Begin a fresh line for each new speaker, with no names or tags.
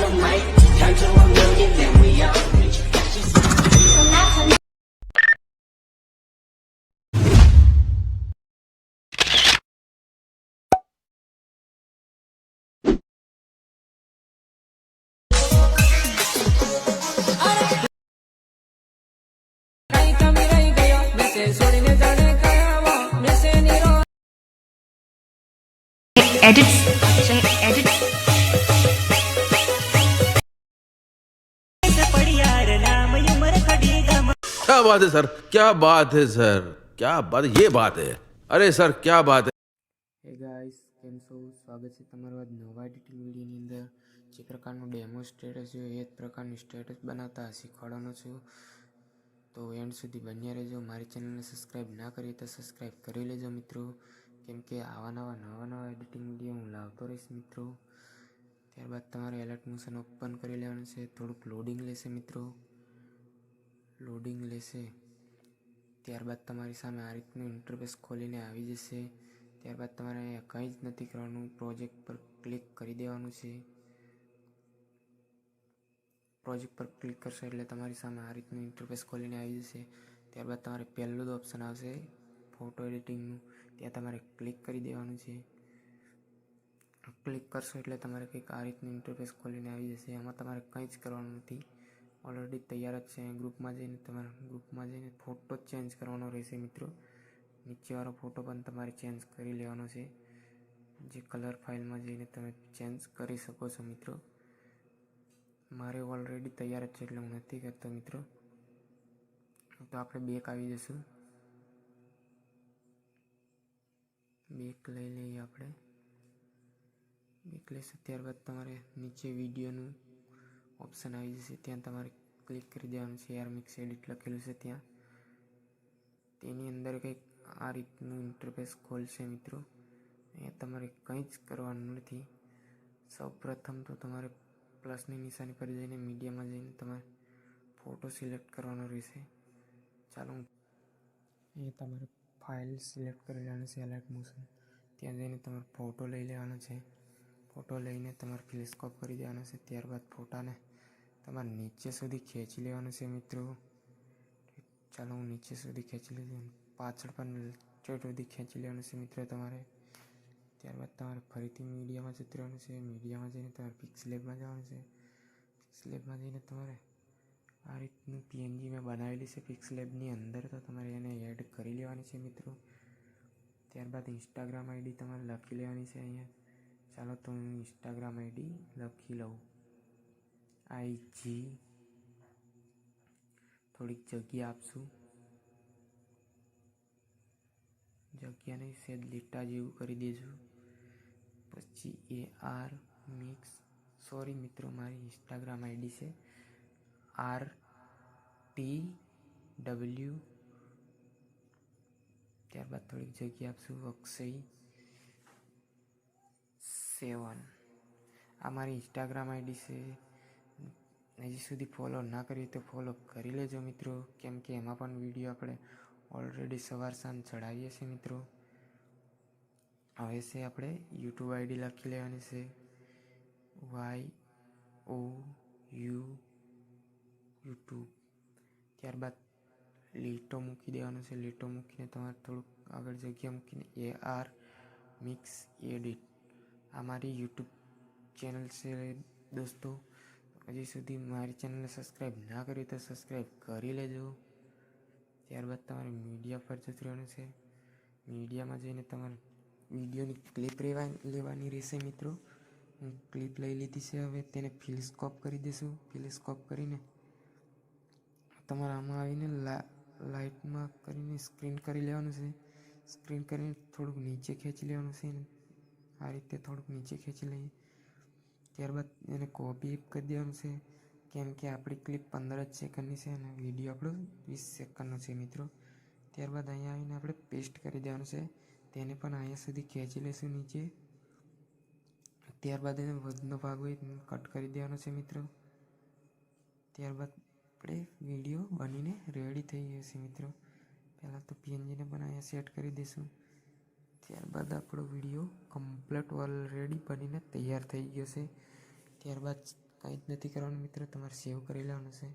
on the mic, count to a million, then we all rich.
edits edits
क्या बात है sir, क्या बात है सर, क्या बात है, ये बात है। अरे सर क्या बात है।
હે ગાઈસ, કેમ છો? સ્વાગત છે તમારું આજ નવા એડિટિંગ વિડીયોની અંદર. જે પ્રકારનું ડેમો સ્ટેટસ છે એ જ પ્રકારનું સ્ટેટસ બનાવતા શીખવાડવાનો છું. તો એન્ડ સુધી બન્યા રહેજો. મારી ચેનલને સબસ્ક્રાઈબ ના કરી તો સબસ્ક્રાઈબ કરી લેજો મિત્રો, કેમ કે આવા નવા એડિટિંગ વિડીયો હું લાવતો રહીશ મિત્રો. ત્યારબાદ તમારે એલર્ટ મોશન ઓપન કરી લેવાનું છે. થોડુંક લોડિંગ લેશે મિત્રો. લોડિંગ લેશે ત્યારબાદ તમારી સામે આ રીતનું ઇન્ટરફેસ ખોલીને આવી જશે. ત્યારબાદ તમારે કંઈ જ નથી કરવાનું, પ્રોજેક્ટ પર ક્લિક કરી દેવાનું છે. પ્રોજેક્ટ પર ક્લિક કરશો એટલે તમારી સામે આ રીતનું ઇન્ટરફેસ ખોલીને આવી જશે. ત્યારબાદ તમારે પહેલું જ ઓપ્શન આવશે ફોટો એડિટિંગનું, ત્યાં તમારે ક્લિક કરી દેવાનું છે. ક્લિક કરશો એટલે તમારે કંઈક આ રીતનું ઇન્ટરફેસ ખોલીને આવી જશે. એમાં તમારે કંઈ જ કરવાનું નથી, ઓલરેડી તૈયાર જ છે. ગ્રુપમાં જઈને ફોટો જ ચેન્જ કરવાનો રહેશે મિત્રો. નીચેવાળો ફોટો પણ તમારે ચેન્જ કરી લેવાનો છે. જે કલર ફાઇલમાં જઈને તમે ચેન્જ કરી શકો છો મિત્રો. મારે ઓલરેડી તૈયાર જ છે એટલે હું નથી કરતો મિત્રો. તો આપણે બેક આવી જઈશું. બેક લઈ લઈએ આપણે. બેક લઈશું ત્યારબાદ તમારે નીચે વિડીયોનું ઓપ્શન આવી જશે, ત્યાં તમારે ક્લિક કરી દેવાનું છે. યાર મિક્સ એડિટ લખેલું છે ત્યાં. તેની અંદર કંઈક આ રીતનું ઇન્ટરફેસ ખોલશે મિત્રો. અહીંયા તમારે કંઈ જ કરવાનું નથી. સૌપ્રથમ તો તમારે પ્લસની નિશાની પર જઈને મીડિયામાં જઈને તમારે ફોટો સિલેક્ટ કરવાનો રહેશે. ચાલો એ તમારે ફાઇલ સિલેક્ટ કરી લેવાનું છે, એલર્ટ મોશન. ત્યાં જઈને તમારે ફોટો લઈ લેવાનો છે. ફોટો લઈને તમારે ફ્લેશકોપ કરી દેવાનો છે. ત્યારબાદ ફોટાને તમારે નીચે સુધી ખેંચી લેવાનું છે મિત્રો. ચાલો હું નીચે સુધી ખેંચી લીધું, પાછળ પણ સુધી ખેંચી લેવાનું છે મિત્રો તમારે. ત્યારબાદ તમારે ફરીથી મીડિયામાં જતું રહેવાનું છે. મીડિયામાં જઈને તમારે પિક્સલેબમાં જવાનું છે. પિક્સલેબમાં જઈને તમારે આ રીતનું પીએનજી મેં બનાવેલી છે પિક્સલેબની અંદર, તો તમારે એને એડ કરી લેવાની છે મિત્રો. ત્યારબાદ ઇન્સ્ટાગ્રામ આઈડી તમારે લખી લેવાની છે અહીંયા. ચાલો તો હું ઇન્સ્ટાગ્રામ આઈડી લખી લઉં. IG થોડીક જગ્યા આપશું, જગ્યાને સેજ લીટા જેવું કરી દેજો. પછી AR મિક્સ, સોરી મિત્રો મારી ઇન્સ્ટાગ્રામ આઈડી છે RTW. ત્યારબાદ થોડીક જગ્યા આપશું Akshay7. આ મારી ઇન્સ્ટાગ્રામ આઈડી છે. હજી સુધી ફોલો ના કરી તો ફોલો કરી લેજો મિત્રો, કેમ કે એમાં પણ વિડીયો આપણે ઓલરેડી સવાર સાંજ ચડાવીએ છીએ મિત્રો. હવે છે આપણે યુટ્યુબ આઈડી લખી લેવાની છે, YOU. ત્યારબાદ લીટો મૂકી દેવાનો છે. લીટો મૂકીને તમારે થોડુંક આગળ જગ્યા મૂકીને AR મિક્સ એડિટ. આ મારી યુટ્યુબ ચેનલ છે દોસ્તો. હજી સુધી મારી ચેનલને સબસ્ક્રાઈબ ના કરી તો સબસ્ક્રાઈબ કરી લેજો. ત્યારબાદ તમારે મીડિયા પર જતું રહેવાનું છે. મીડિયામાં જઈને તમારે વિડીયોની ક્લિપ લેવાની રહેશે મિત્રો. હું ક્લિપ લઈ લીધી છે. હવે તેને ફ્લિપસ્કોપ કરી દઈશું. ફ્લિપસ્કોપ કરીને તમારે આમાં આવીને લાઇટમાં કરીને સ્ક્રીન કરી લેવાનું છે. સ્ક્રીન કરીને થોડુંક નીચે ખેંચી લેવાનું છે. આ રીતે થોડુંક નીચે ખેંચી લઈએ. ત્યારબાદ એને કોપી કરી દેવાનું છે, કેમ કે આપણી ક્લિપ 15 જ સેકન્ડની છે અને વિડીયો આપણો 20 સેકન્ડનો છે મિત્રો. ત્યારબાદ અહીંયા આવીને આપણે પેસ્ટ કરી દેવાનું છે. તેને પણ અહીંયા સુધી ખેંચી લઈશું નીચે. ત્યારબાદ એને વધનો ભાગ હોય કટ કરી દેવાનો છે મિત્રો. ત્યારબાદ આપણે વિડીયો બનીને રેડી થઈ ગયો છે મિત્રો. પહેલાં તો PNGને પણ અહીંયા સેટ કરી દઈશું. ત્યારબાદ આપણો વિડીયો કમ્પ્લીટ ઓલરેડી બનીને તૈયાર થઈ ગયો છે. ત્યારબાદ કાંઈ જ નથી કરવાનું મિત્રો, તમારે સેવ કરી લેવાનું છે.